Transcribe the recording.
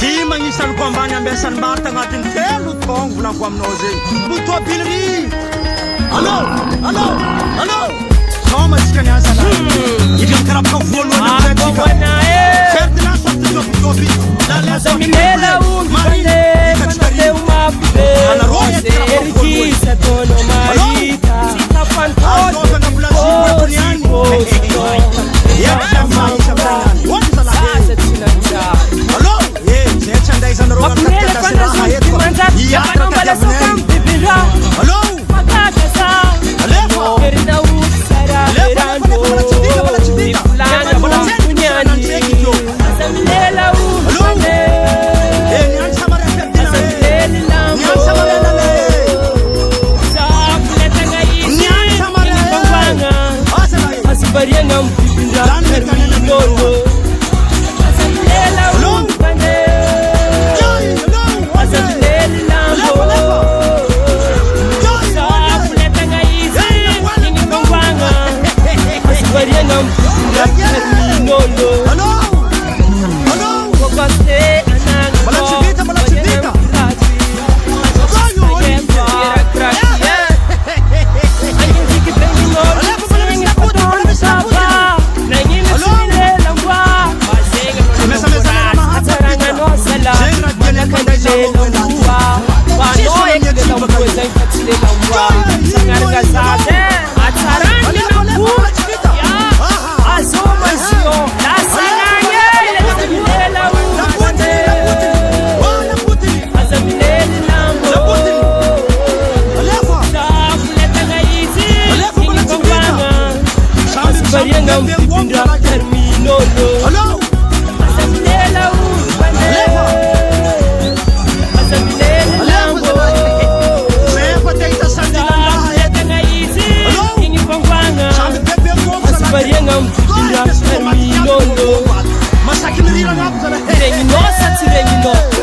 Magnisan'ny koambany ambiasan'ny marta agnatin'ny telo taogno volanko aminao zegny Lotoabiliry allô sao matsika niasa la ivy mikarabaka voalohany certes là sorti jobi la lesa Milela unde Mateo mabe Erikisa tono marita Sita fantoto Masakit na rin ang ako sa lahat. Tirengino sa tirengino